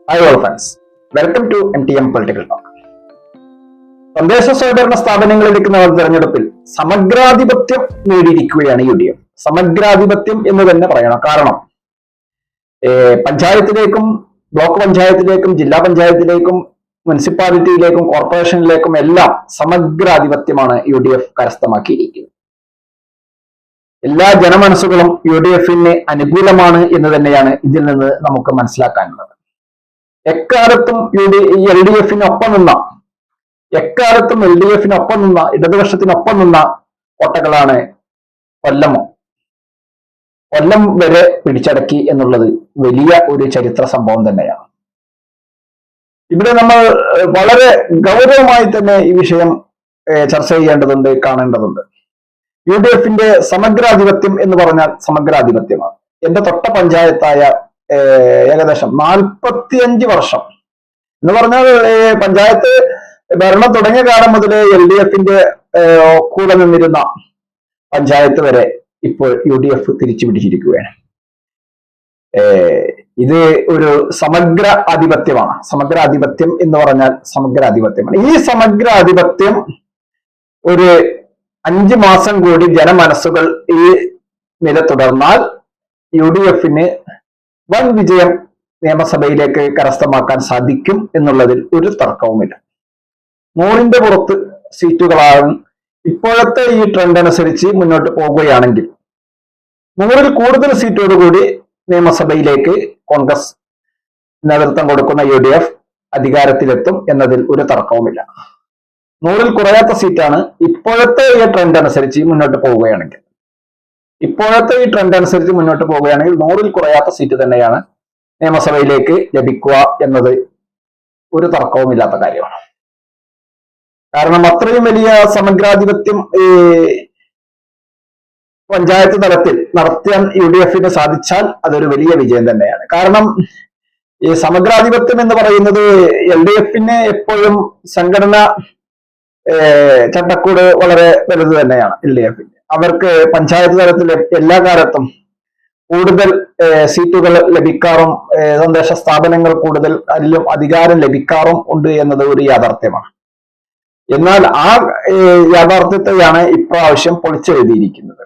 Hi all friends, welcome to MTM political talk. തദ്ദേശ സ്വയംഭരണ സ്ഥാപനങ്ങളിലേക്ക് നടന്ന തെരഞ്ഞെടുപ്പിൽ സമഗ്രാധിപത്യം നേടിയിരിക്കുകയാണ് UDF. സമഗ്രാധിപത്യം എന്ന് തന്നെ പറയണം. കാരണം പഞ്ചായത്തിലേക്കും ബ്ലോക്ക് പഞ്ചായത്തിലേക്കും ജില്ലാ പഞ്ചായത്തിലേക്കും മുനിസിപ്പാലിറ്റിയിലേക്കും കോർപ്പറേഷനിലേക്കും എല്ലാം സമഗ്രാധിപത്യമാണ് UDF കരസ്ഥമാക്കിയിരിക്കുന്നത്. എല്ലാ ജനമനസ്സുകളും UDFന് അനുകൂലമാണ് എന്ന് തന്നെയാണ് ഇതിൽ നിന്ന് നമുക്ക് മനസ്സിലാക്കാനുള്ളത്. എക്കാലത്തും LDFനൊപ്പം നിന്ന ഇടതുപക്ഷത്തിനൊപ്പം നിന്ന കോട്ടകളാണ് കൊല്ലം വരെ പിടിച്ചടക്കി എന്നുള്ളത് വലിയ ഒരു ചരിത്ര സംഭവം തന്നെയാണ്. ഇവിടെ നമ്മൾ വളരെ ഗൗരവമായി തന്നെ ഈ വിഷയം ചർച്ച ചെയ്യേണ്ടതുണ്ട്, കാണേണ്ടതുണ്ട്. UDFന്റെ സമഗ്രാധിപത്യം എന്ന് പറഞ്ഞാൽ സമഗ്രാധിപത്യമാണ്. എന്റെ തൊട്ട പഞ്ചായത്തായ ഏകദേശം 45 വർഷം എന്ന് പറഞ്ഞാൽ പഞ്ചായത്ത് ഭരണം തുടങ്ങിയ കാലം മുതൽ LDFന്റെ കൂടെ നിന്നിരുന്ന പഞ്ചായത്ത് വരെ ഇപ്പോൾ UDF തിരിച്ചു പിടിച്ചിരിക്കുകയാണ്. ഇത് ഒരു സമഗ്ര ആധിപത്യമാണ്. സമഗ്രാധിപത്യം എന്ന് പറഞ്ഞാൽ സമഗ്രാധിപത്യമാണ്. ഈ സമഗ്രാധിപത്യം ഒരു 5 മാസം കൂടി ജനമനസ്സുകൾ ഈ നില തുടർന്നാൽ UDFന് വൻ വിജയം നിയമസഭയിലേക്ക് കരസ്ഥമാക്കാൻ സാധിക്കും എന്നുള്ളതിൽ ഒരു തർക്കവുമില്ല. 100ന്റെ പുറത്ത് സീറ്റുകളാണ് ഇപ്പോഴത്തെ ഈ ട്രെൻഡ് അനുസരിച്ച് മുന്നോട്ട് പോകുകയാണെങ്കിൽ 100ൽ കൂടുതൽ സീറ്റോടുകൂടി നിയമസഭയിലേക്ക് കോൺഗ്രസ് നേതൃത്വം കൊടുക്കുന്ന UDF അധികാരത്തിലെത്തും എന്നതിൽ ഒരു തർക്കവുമില്ല. 100ൽ കുറയാത്ത സീറ്റാണ് ഇപ്പോഴത്തെ ഈ ട്രെൻഡ് അനുസരിച്ച് മുന്നോട്ട് പോവുകയാണെങ്കിൽ. 100ൽ കുറയാത്ത സീറ്റ് തന്നെയാണ് നിയമസഭയിലേക്ക് ലഭിക്കുക എന്നത് ഒരു തർക്കവുമില്ലാത്ത കാര്യമാണ്. കാരണം അത്രയും വലിയ സമഗ്രാധിപത്യം പഞ്ചായത്ത് തലത്തിൽ നടത്താൻ UDFന് സാധിച്ചാൽ അതൊരു വലിയ വിജയം തന്നെയാണ്. കാരണം ഈ സമഗ്രാധിപത്യം എന്ന് പറയുന്നത് LDFന് എപ്പോഴും സംഘടന ചട്ടക്കൂട് വളരെ വലുത് തന്നെയാണ്. LDFന് അവർക്ക് പഞ്ചായത്ത് തലത്തിൽ എല്ലാ കാലത്തും കൂടുതൽ സീറ്റുകൾ ലഭിക്കാറും തദ്ദേശ സ്ഥാപനങ്ങൾ കൂടുതൽ അതിലും അധികാരം ലഭിക്കാറും ഉണ്ട് എന്നത് ഒരു യാഥാർത്ഥ്യമാണ്. എന്നാൽ ആ യാഥാർത്ഥ്യത്തെയാണ് ഇപ്രാവശ്യം പൊളിച്ചെഴുതിയിരിക്കുന്നത്.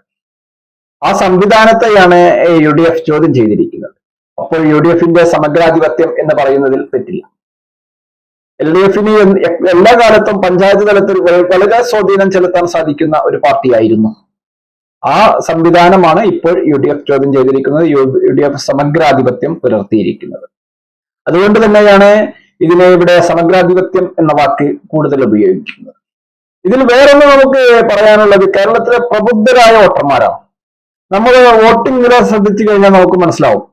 ആ സംവിധാനത്തെയാണ് UDF ചോദ്യം ചെയ്തിരിക്കുന്നത്. അപ്പോൾ UDFന്റെ സമഗ്രാധിപത്യം എന്ന് പറയുന്നതിൽ തെറ്റില്ല. LDFന് എല്ലാ കാലത്തും പഞ്ചായത്ത് തലത്തിൽ വളരെ സ്വാധീനം ചെലുത്താൻ സാധിക്കുന്ന ഒരു പാർട്ടിയായിരുന്നു. ആ സംവിധാനമാണ് ഇപ്പോൾ UDF ചോദ്യം ചെയ്തിരിക്കുന്നത്. UDF സമഗ്രാധിപത്യം പുലർത്തിയിരിക്കുന്നത്. അതുകൊണ്ട് തന്നെയാണ് ഇതിനെ ഇവിടെ സമഗ്രാധിപത്യം എന്ന വാക്ക് കൂടുതൽ ഉപയോഗിക്കുന്നത്. ഇതിൽ വേറൊന്ന് നമുക്ക് പറയാനുള്ളത് കേരളത്തിലെ പ്രബുദ്ധരായ വോട്ടർമാരാണ്. നമ്മൾ വോട്ടിംഗ് നില ശ്രദ്ധിച്ചു കഴിഞ്ഞാൽ നമുക്ക് മനസ്സിലാവും.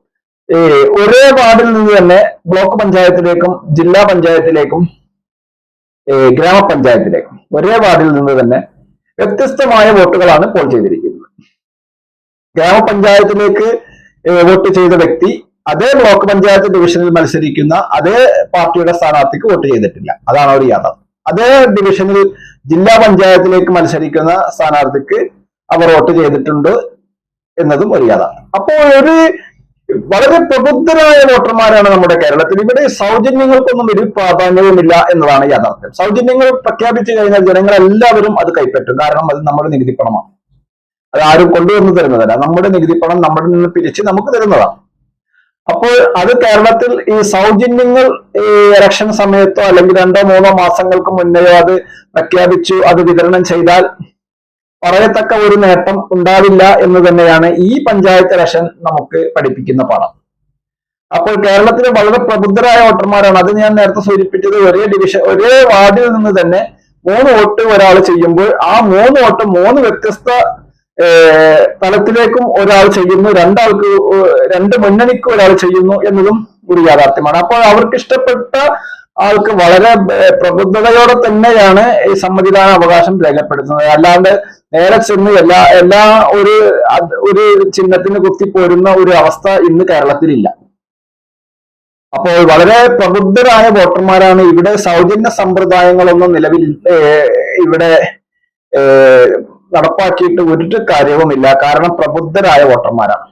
ഒരേ വാർഡിൽ നിന്ന് തന്നെ ബ്ലോക്ക് പഞ്ചായത്തിലേക്കും ജില്ലാ പഞ്ചായത്തിലേക്കും ഗ്രാമപഞ്ചായത്തിലേക്കും ഒരേ വാർഡിൽ നിന്ന് തന്നെ വ്യത്യസ്തമായ വോട്ടുകളാണ് പോൾ ചെയ്തിരിക്കുന്നത്. ഗ്രാമപഞ്ചായത്തിലേക്ക് വോട്ട് ചെയ്ത വ്യക്തി അതേ ബ്ലോക്ക് പഞ്ചായത്ത് ഡിവിഷനിൽ മത്സരിക്കുന്ന അതേ പാർട്ടിയുടെ സ്ഥാനാർത്ഥിക്ക് വോട്ട് ചെയ്തിട്ടില്ല. അതാണ് ഒരു യാഥാർത്ഥ്യം. അതേ ഡിവിഷനിൽ ജില്ലാ പഞ്ചായത്തിലേക്ക് മത്സരിക്കുന്ന സ്ഥാനാർത്ഥിക്ക് അവർ വോട്ട് ചെയ്തിട്ടുണ്ട് എന്നതും ഒരു യാഥാർത്ഥ്യം. അപ്പോൾ ഒരു വളരെ പ്രബുദ്ധരായ വോട്ടർമാരാണ് നമ്മുടെ കേരളത്തിൽ. ഇവിടെ സൗജന്യങ്ങൾക്കൊന്നും ഒരു പ്രാധാന്യവുമില്ല എന്നതാണ് യാഥാർത്ഥ്യം. സൗജന്യങ്ങൾ പ്രഖ്യാപിച്ചു കഴിഞ്ഞാൽ ജനങ്ങളെല്ലാവരും അത് കൈപ്പറ്റും. കാരണം അത് നമ്മുടെ നികുതി പണമാണ്. അത് ആരും കൊണ്ടുവന്ന് തരുന്നതല്ല. നമ്മുടെ നികുതി പണം നമ്മുടെ നിന്ന് പിരിച്ച് നമുക്ക് തരുന്നതാണ്. അപ്പോൾ അത് കേരളത്തിൽ ഈ സൗജന്യങ്ങൾ ഇലക്ഷൻ സമയത്തോ അല്ലെങ്കിൽ 2-3 മാസങ്ങൾക്ക് മുന്നെയോ അത് പ്രഖ്യാപിച്ചു അത് വിതരണം ചെയ്താൽ പറയത്തക്ക ഒരു നേട്ടം ഉണ്ടാവില്ല എന്ന് തന്നെയാണ് ഈ പഞ്ചായത്ത് ഇലക്ഷൻ നമുക്ക് പഠിപ്പിക്കുന്ന പാഠം. അപ്പോൾ കേരളത്തിലെ വളരെ പ്രബുദ്ധരായ വോട്ടർമാരാണ്. അത് ഞാൻ നേരത്തെ സൂചിപ്പിച്ചത് ഒരേ വാർഡിൽ നിന്ന് തന്നെ 3 വോട്ട് ഒരാൾ ചെയ്യുമ്പോൾ ആ 3 വോട്ട് 3 വ്യത്യസ്ത തലത്തിലേക്കും ഒരാൾ ചെയ്യുന്നു, 2 മുന്നണിക്ക് ഒരാൾ ചെയ്യുന്നു എന്നതും ഒരു യാഥാർത്ഥ്യമാണ്. അപ്പോൾ അവർക്ക് ഇഷ്ടപ്പെട്ട ആൾക്ക് വളരെ പ്രബുദ്ധതയോടെ തന്നെയാണ് ഈ സമ്മതിദാന അവകാശം രേഖപ്പെടുത്തുന്നത്. അല്ലാണ്ട് നേരെ ചെന്ന് എല്ലാ ഒരു ചിഹ്നത്തിന് കുത്തിപ്പോരുന്ന ഒരു അവസ്ഥ ഇന്ന് കേരളത്തിലില്ല. അപ്പോൾ വളരെ പ്രബുദ്ധരായ വോട്ടർമാരാണ്. ഇവിടെ സൗജന്യ സമ്പ്രദായങ്ങളൊന്നും നിലവിൽ ഇവിടെ നടപ്പാക്കിയിട്ട് ഒരു കാര്യവുമില്ല. കാരണം പ്രബുദ്ധരായ വോട്ടർമാരാണ്.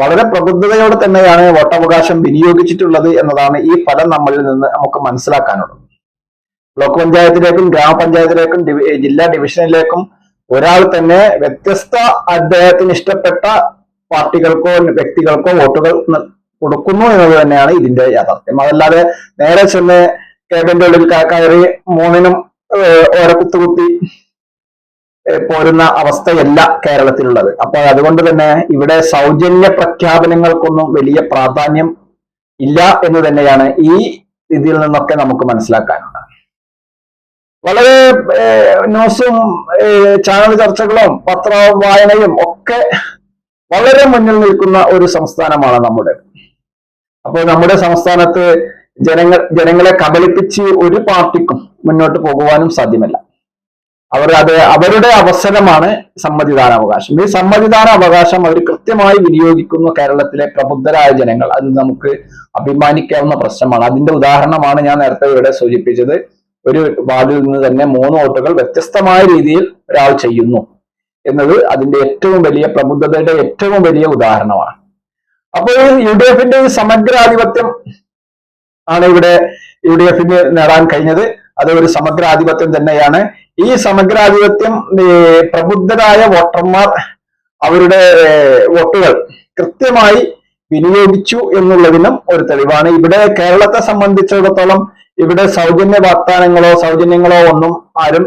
വളരെ പ്രബുദ്ധതയോടെ തന്നെയാണ് വോട്ടവകാശം വിനിയോഗിച്ചിട്ടുള്ളത് എന്നതാണ് ഈ ഫലം നമ്മളിൽ നിന്ന് നമുക്ക് മനസ്സിലാക്കാനുള്ളത്. ബ്ലോക്ക് പഞ്ചായത്തിലേക്കും ഗ്രാമപഞ്ചായത്തിലേക്കും ജില്ലാ ഡിവിഷനിലേക്കും ഒരാൾ തന്നെ വ്യത്യസ്ത അദ്ദേഹത്തിന് ഇഷ്ടപ്പെട്ട പാർട്ടികൾക്കോ വ്യക്തികൾക്കോ വോട്ടുകൾ കൊടുക്കുന്നു എന്നത് തന്നെയാണ് ഇതിന്റെ യാഥാർത്ഥ്യം. അതല്ലാതെ നേരെ ചെന്ന് കേബിന്റെ ഉള്ളിൽ കയറി മൂന്നിനും ഓരോ കുത്തുകുത്തി പോരുന്ന അവസ്ഥയല്ല കേരളത്തിലുള്ളത്. അപ്പോൾ അതുകൊണ്ട് തന്നെ ഇവിടെ സൗജന്യ പ്രഖ്യാപനങ്ങൾക്കൊന്നും വലിയ പ്രാധാന്യം ഇല്ല എന്ന് തന്നെയാണ് ഈ ഇതിൽ നിന്നൊക്കെ നമുക്ക് മനസ്സിലാക്കാനുള്ളത്. വളരെ ന്യൂസും ചാനൽ ചർച്ചകളും പത്ര വായനയും ഒക്കെ വളരെ മുന്നിൽ നിൽക്കുന്ന ഒരു സംസ്ഥാനമാണ് നമ്മുടെ. അപ്പോൾ നമ്മുടെ സംസ്ഥാനത്ത് ജനങ്ങളെ കബളിപ്പിച്ച് ഒരു പാർട്ടിക്കും മുന്നോട്ട് പോകുവാനും സാധ്യമല്ല. അവരുടെ അവസരമാണ് സമ്മതിദാനാവകാശം. ഈ സമ്മതിദാനാവകാശം അവർ കൃത്യമായി വിനിയോഗിക്കുന്ന കേരളത്തിലെ പ്രബുദ്ധരായ ജനങ്ങൾ, അത് നമുക്ക് അഭിമാനിക്കാവുന്ന പ്രശ്നമാണ്. അതിന്റെ ഉദാഹരണമാണ് ഞാൻ നേരത്തെ ഇവിടെ സൂചിപ്പിച്ചത്. ഒരു വാർഡിൽ നിന്ന് തന്നെ 3 വോട്ടുകൾ വ്യത്യസ്തമായ രീതിയിൽ ഒരാൾ ചെയ്യുന്നു എന്നത് അതിന്റെ ഏറ്റവും വലിയ പ്രബുദ്ധതയുടെ ഏറ്റവും വലിയ ഉദാഹരണമാണ്. അപ്പോൾ UDF-ന്റെ ഈ സമഗ്രാധിപത്യം ആണ് ഇവിടെ UDF-ന് നേടാൻ കഴിഞ്ഞത്. അത് ഒരു സമഗ്രാധിപത്യം തന്നെയാണ്. ഈ സമഗ്രാധിപത്യം പ്രബുദ്ധരായ വോട്ടർമാർ അവരുടെ വോട്ടുകൾ കൃത്യമായി വിനിയോഗിച്ചു എന്നുള്ളതിനും ഒരു തെളിവാണ്. ഇവിടെ കേരളത്തെ സംബന്ധിച്ചിടത്തോളം ഇവിടെ സൗജന്യ വാഗ്ദാനങ്ങളോ സൗജന്യങ്ങളോ ഒന്നും ആരും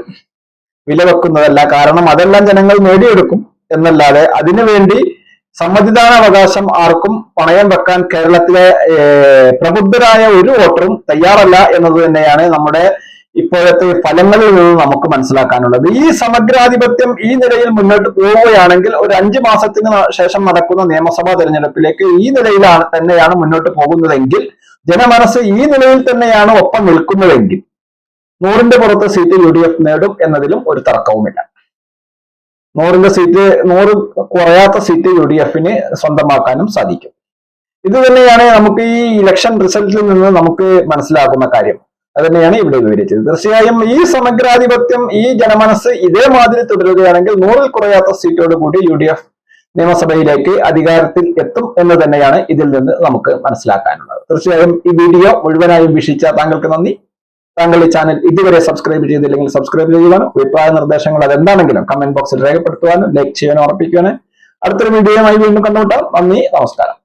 വിലവെക്കുന്നതല്ല. കാരണം അതെല്ലാം ജനങ്ങൾ നേടിയെടുക്കും എന്നല്ലാതെ അതിനുവേണ്ടി സമ്മതിദാനാവകാശം ആർക്കും പണയം വെക്കാൻ കേരളത്തിലെ പ്രബുദ്ധരായ ഒരു വോട്ടറും തയ്യാറല്ല എന്നത് തന്നെയാണ് നമ്മുടെ ഇപ്പോഴത്തെ ഫലങ്ങളിൽ നിന്ന് നമുക്ക് മനസ്സിലാക്കാനുള്ളത്. ഈ സമഗ്രാധിപത്യം ഈ നിലയിൽ മുന്നോട്ട് പോവുകയാണെങ്കിൽ ഒരു 5 മാസത്തിന് ശേഷം നടക്കുന്ന നിയമസഭാ തെരഞ്ഞെടുപ്പിലേക്ക് ഈ നിലയിലാണ് തന്നെയാണ് മുന്നോട്ട് പോകുന്നതെങ്കിൽ, ജനമനസ്സ് ഈ നിലയിൽ തന്നെയാണ് ഒപ്പം നിൽക്കുന്നതെങ്കിൽ 100ന്റെ പുറത്ത് സീറ്റ് UDF നേടും എന്നതിലും ഒരു തർക്കവുമില്ല. 100 കുറയാത്ത സീറ്റ് UDF-ന് സ്വന്തമാക്കാനും സാധിക്കും. ഇത് തന്നെയാണ് നമുക്ക് ഈ ഇലക്ഷൻ റിസൾട്ടിൽ നിന്ന് നമുക്ക് മനസ്സിലാക്കുന്ന കാര്യം. അത് തന്നെയാണ് ഇവിടെ വിവരിച്ചത്. തീർച്ചയായും ഈ സമഗ്രാധിപത്യം ഈ ജനമനസ്സ് ഇതേമാതിരി തുടരുകയാണെങ്കിൽ 100ൽ കുറയാത്ത സീറ്റോട് കൂടി UDF നിയമസഭയിലേക്ക് അധികാരത്തിൽ എത്തും എന്ന് തന്നെയാണ് ഇതിൽ നിന്ന് നമുക്ക് മനസ്സിലാക്കാനുള്ളത്. തീർച്ചയായും ഈ വീഡിയോ മുഴുവനായും വീക്ഷിച്ച താങ്കൾക്ക് നന്ദി. താങ്കൾ ഈ ചാനൽ ഇതുവരെ സബ്സ്ക്രൈബ് ചെയ്തില്ലെങ്കിൽ സബ്സ്ക്രൈബ് ചെയ്യുവാനും അഭിപ്രായ നിർദ്ദേശങ്ങൾ അതെന്താണെങ്കിലും കമന്റ് ബോക്സിൽ രേഖപ്പെടുത്തുവാനും ലൈക്ക് ചെയ്യാനും ഉറപ്പിക്കുവാനും അടുത്തൊരു വീഡിയോയുമായി വീണ്ടും കണ്ടുമുട്ടാം. നന്ദി, നമസ്കാരം.